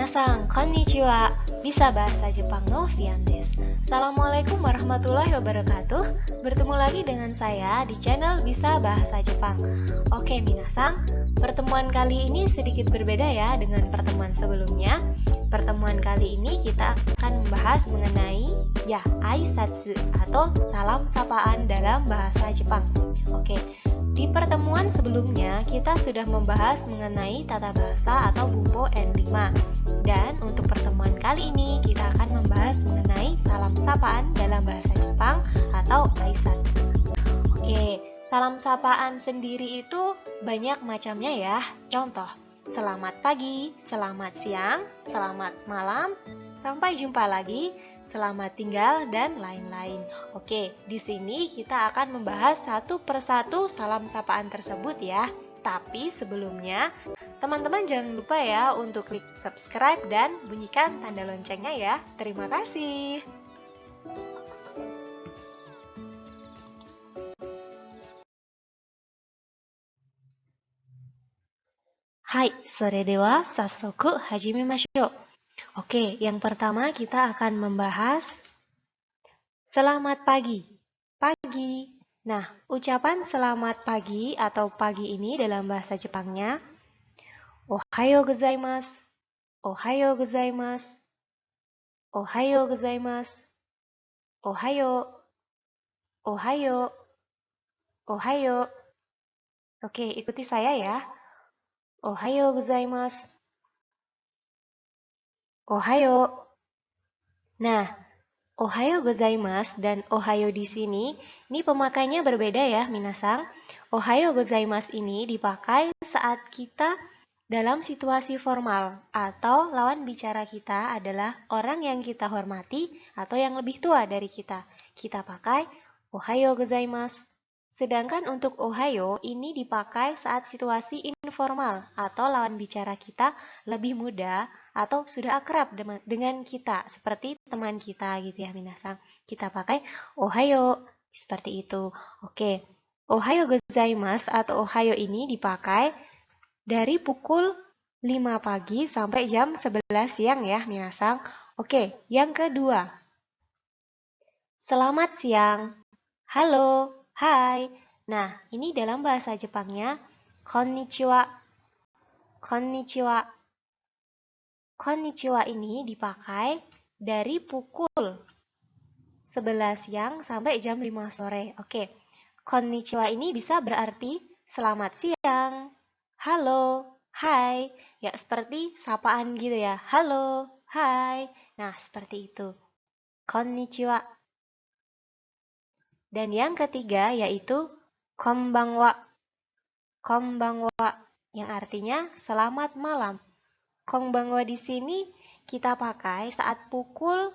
Minasan, konnichiwa. Bisa bahasa Jepang no Fian desu. Assalamualaikum warahmatullahi wabarakatuh. Bertemu lagi dengan saya di channel Bisa Bahasa Jepang. Oke minasan, pertemuan kali ini sedikit berbeda ya dengan pertemuan sebelumnya. Pertemuan kali ini kita akan membahas mengenai aisatsu atau salam sapaan dalam bahasa Jepang. Oke. Di pertemuan sebelumnya, kita sudah membahas mengenai tata bahasa atau bumpo N5. Dan untuk pertemuan kali ini, kita akan membahas mengenai salam sapaan dalam bahasa Jepang atau aisatsu. Oke, salam sapaan sendiri itu banyak macamnya ya. Contoh, selamat pagi, selamat siang, selamat malam, sampai jumpa lagi, selamat tinggal, dan lain-lain. Oke, di sini kita akan membahas satu persatu salam sapaan tersebut ya. Tapi sebelumnya, teman-teman jangan lupa ya untuk klik subscribe dan bunyikan tanda loncengnya ya. Terima kasih. Hai, sore dewa, sassoku hajimemashou. Oke, yang pertama kita akan membahas selamat pagi. Pagi. Nah, ucapan selamat pagi atau pagi ini dalam bahasa Jepangnya Ohayo gozaimasu. Ohayo gozaimasu. Ohayo gozaimasu. Ohayo. Ohayo. Ohayo. Oke, ikuti saya ya. Ohayo gozaimasu. Ohayo. Nah, Ohayo gozaimasu dan ohayo di sini, ini pemakainya berbeda ya, minasan. Ohayo gozaimasu ini dipakai saat kita dalam situasi formal atau lawan bicara kita adalah orang yang kita hormati atau yang lebih tua dari kita. Kita pakai ohayo gozaimasu. Sedangkan untuk ohayo ini dipakai saat situasi informal atau lawan bicara kita lebih muda atau sudah akrab dengan kita, seperti teman kita gitu ya minasan. Kita pakai ohayo, seperti itu. Oke, ohayo gozaimasu atau ohayo ini dipakai dari pukul 5 pagi sampai jam 11 siang ya minasan. Oke, yang kedua. Selamat siang. Halo, hai. Nah, ini dalam bahasa Jepangnya konnichiwa. Konnichiwa. Konnichiwa ini dipakai dari pukul 11 siang sampai jam 5 sore. Oke, konnichiwa ini bisa berarti selamat siang, halo, hai. Ya, seperti sapaan gitu ya. Halo, hai. Nah, seperti itu. Konnichiwa. Dan yang ketiga yaitu konbanwa. Konbanwa yang artinya selamat malam. Konbanwa di sini kita pakai saat pukul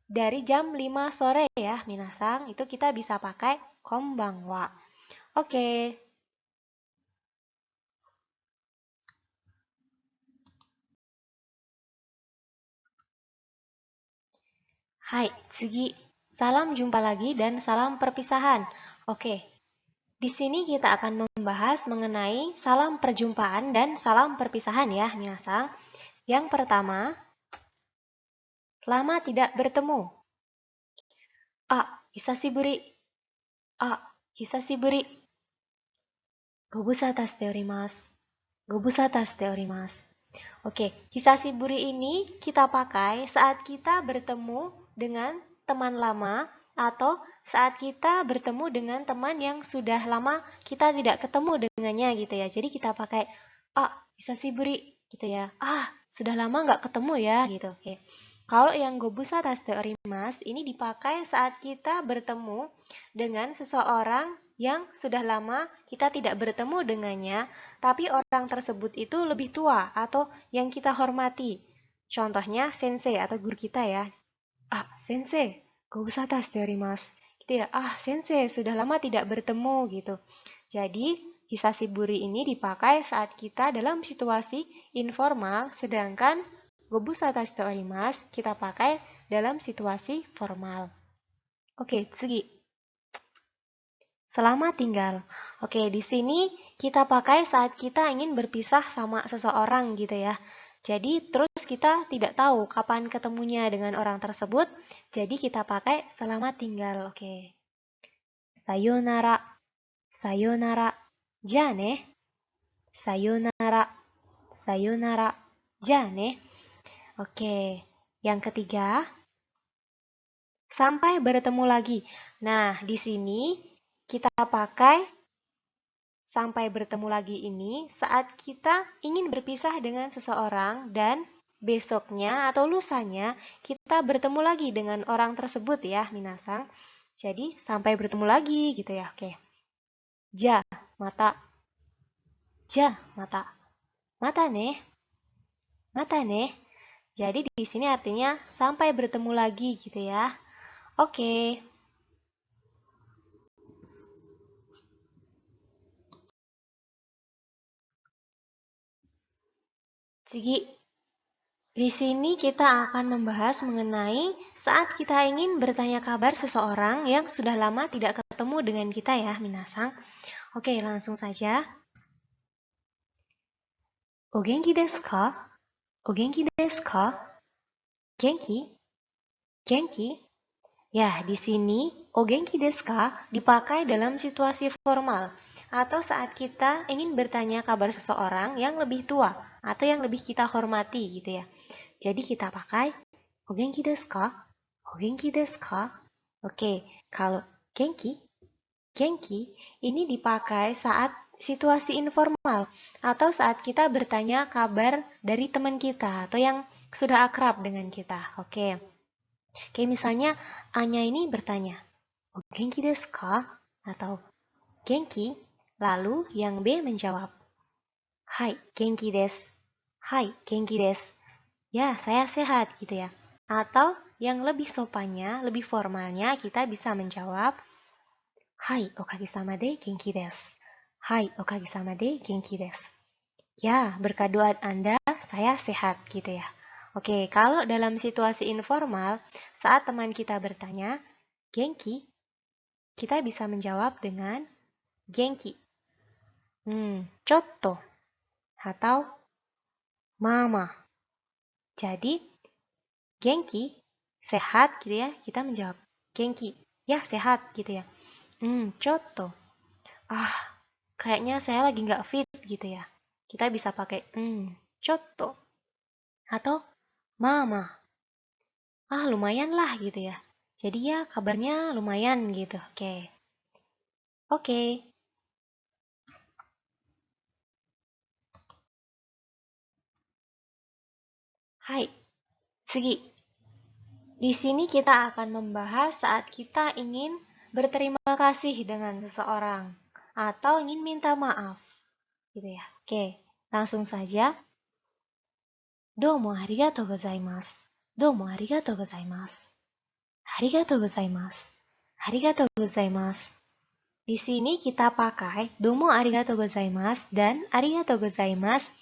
dari jam 5 sore ya, minasan. Itu kita bisa pakai konbanwa. Oke. Hai, tsugi. Salam jumpa lagi dan salam perpisahan. Oke. Di sini kita akan membahas mengenai salam perjumpaan dan salam perpisahan ya, minasan. Yang pertama, lama tidak bertemu. Hisashiburi. Hisashiburi. Gobusata shite orimasu. Gobusata shite orimasu. Oke, hisashiburi ini kita pakai saat kita bertemu dengan teman lama atau saat kita bertemu dengan teman yang sudah lama kita tidak ketemu dengannya gitu ya. Jadi kita pakai hisashiburi gitu ya. Sudah lama nggak ketemu ya gitu. Oke. Kalau yang gobusata shite orimasu ini dipakai saat kita bertemu dengan seseorang yang sudah lama kita tidak bertemu dengannya, tapi orang tersebut itu lebih tua atau yang kita hormati. Contohnya sensei atau guru kita ya. Sensei, gobusata shite orimasu. Gitu ya. Sensei, sudah lama tidak bertemu gitu. Jadi, hisashiburi ini dipakai saat kita dalam situasi informal, sedangkan gobusata shite orimasu kita pakai dalam situasi formal. Oke, tsugi. Selamat tinggal. Oke, di sini kita pakai saat kita ingin berpisah sama seseorang gitu ya. Jadi terus kita tidak tahu kapan ketemunya dengan orang tersebut, jadi kita pakai selamat tinggal. Oke. Sayonara, sayonara, ja ne. Sayonara, sayonara, ja ne. Oke. Yang ketiga, sampai bertemu lagi. Nah, di sini kita pakai sampai bertemu lagi ini saat kita ingin berpisah dengan seseorang dan besoknya atau lusanya kita bertemu lagi dengan orang tersebut ya, minasang. Jadi, sampai bertemu lagi gitu ya. Oke. Ja, mata. Ja, mata. Mata ne. Mata ne. Jadi di sini artinya sampai bertemu lagi gitu ya. Oke. Sigi, di sini kita akan membahas mengenai saat kita ingin bertanya kabar seseorang yang sudah lama tidak ketemu dengan kita ya, minasang. Oke, langsung saja. O genki desu ka? O genki desu ka? Genki? Genki? Ya, di sini o genki desu ka dipakai dalam situasi formal atau saat kita ingin bertanya kabar seseorang yang lebih tua atau yang lebih kita hormati gitu ya. Jadi kita pakai o genki desu ka? O genki desu ka? Oke, kalau genki, genki ini dipakai saat situasi informal atau saat kita bertanya kabar dari teman kita atau yang sudah akrab dengan kita. Oke. Kayak misalnya Anya ini bertanya, "O genki desu ka?" atau "Genki?" Lalu yang B menjawab, "Hai, genki desu." "Hai, genki desu." Ya, saya sehat gitu ya. Atau yang lebih sopannya, lebih formalnya kita bisa menjawab, "Hai, okage-sama de genki desu." "Hai, okage-sama de genki desu." Ya, berkat doa Anda, saya sehat gitu ya. Oke, kalau dalam situasi informal, saat teman kita bertanya, "Genki?" kita bisa menjawab dengan genki. Chotto. Atau mama. Jadi, genki, sehat gitu ya. Kita menjawab genki. Ya, sehat gitu ya. Chotto. Kayaknya saya lagi nggak fit gitu ya. Kita bisa pakai chotto. Atau mama. Lumayan lah gitu ya. Jadi ya kabarnya lumayan gitu. Oke. Oke. Hai. Segi. Di sini kita akan membahas saat kita ingin berterima kasih dengan seseorang atau ingin minta maaf. Gitu ya. Oke. Langsung saja. Domo arigatou gozaimasu. Domo arigatou gozaimasu. Arigatou gozaimasu. Arigatou gozaimasu. Di sini kita pakai domo arigatou gozaimasu dan arigatou gozaimasu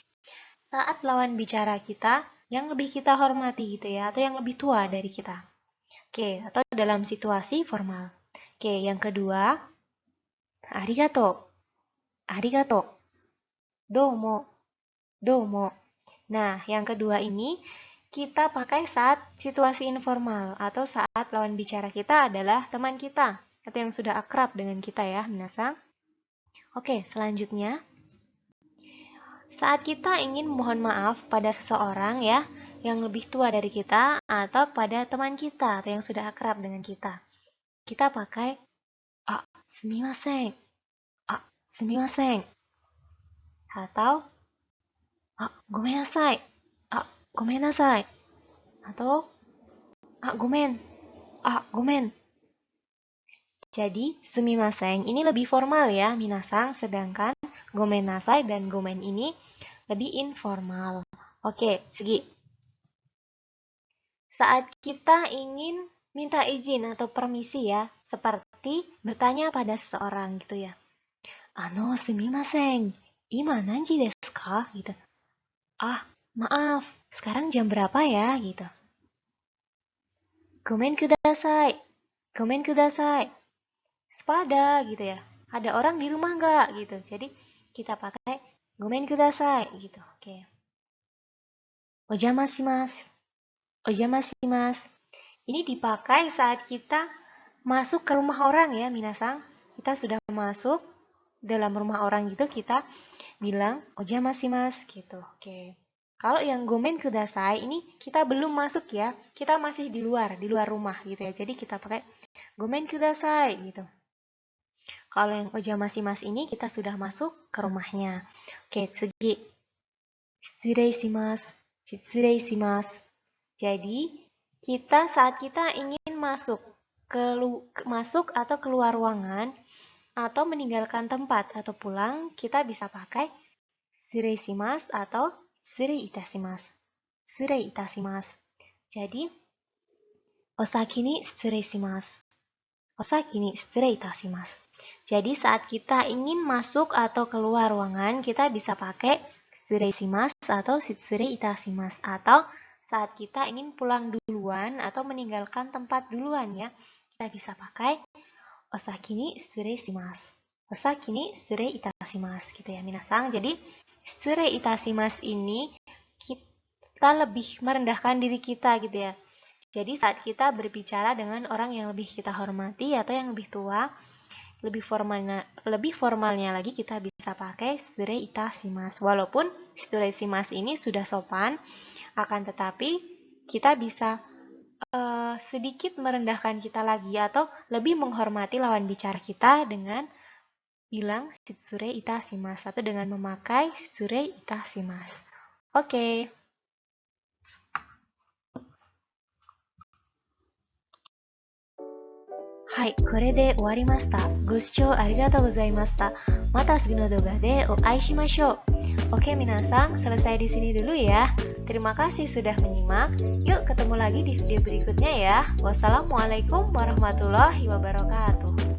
saat lawan bicara kita yang lebih kita hormati gitu ya, atau yang lebih tua dari kita. Oke, atau dalam situasi formal. Oke, yang kedua, arigatou. Arigatou. Domo. Domo. Nah, yang kedua ini kita pakai saat situasi informal atau saat lawan bicara kita adalah teman kita atau yang sudah akrab dengan kita ya, minasang. Oke, selanjutnya saat kita ingin mohon maaf pada seseorang ya yang lebih tua dari kita atau pada teman kita atau yang sudah akrab dengan kita. Kita pakai sumimasen. Sumimasen. Atau gomennasai. Gomennasai. Atau gomen. Gomen. Jadi, sumimasen ini lebih formal ya, minasang, sedangkan gomennasai dan gomen ini lebih informal. Oke, segi. Saat kita ingin minta izin atau permisi ya, seperti bertanya pada seseorang gitu ya. Sumimasen, ima nanji desu ka? Gitu. Maaf, sekarang jam berapa ya? Gitu. Gomen kudasai. Gomen kudasai. Sepada gitu ya. Ada orang di rumah nggak gitu. Jadi kita pakai gomen kudasai gitu. Oke. ojamasimasu, ojamasimasu. Ini dipakai saat kita masuk ke rumah orang ya, minasang. Kita sudah masuk dalam rumah orang gitu, kita bilang ojamasimasu gitu. Oke. Kalau yang gomen kudasai ini kita belum masuk ya. Kita masih di luar rumah gitu ya. Jadi kita pakai gomen kudasai gitu. Kalau yang ojamasimasu ini kita sudah masuk ke rumahnya. Oke, tsugi. Shitsurei shimasu. Shitsurei shimasu. Jadi, saat kita ingin masuk atau keluar ruangan atau meninggalkan tempat atau pulang, kita bisa pakai shitsurei shimasu atau shitsurei itashimasu. Shitsurei itashimasu. Jadi, osaki ni shitsurei shimasu. Osaki ni shitsurei itashimasu. Jadi saat kita ingin masuk atau keluar ruangan, kita bisa pakai shitsurei shimasu atau shitsurei itashimasu. Atau saat kita ingin pulang duluan atau meninggalkan tempat duluan ya, kita bisa pakai osaki ni shitsurei shimasu. Osaki ni shitsurei itashimasu gitu ya minasang. Jadi shitsurei itashimasu ini kita lebih merendahkan diri kita gitu ya. Jadi saat kita berbicara dengan orang yang lebih kita hormati atau yang lebih tua, lebih formalnya lagi kita bisa pakai shitsurei itashimasu. Walaupun shitsurei shimasu ini sudah sopan, akan tetapi kita bisa sedikit merendahkan kita lagi atau lebih menghormati lawan bicara kita dengan bilang shitsurei itashimasu atau dengan memakai shitsurei itashimasu. Oke. Hai, これで終わりました。ご視聴ありがとうございました。また次の動画でお会いしましょう。Oke, minasang, selesai di sini dulu ya. Terima kasih sudah menyimak. Yuk ketemu lagi di video berikutnya ya. Wassalamualaikum warahmatullahi wabarakatuh.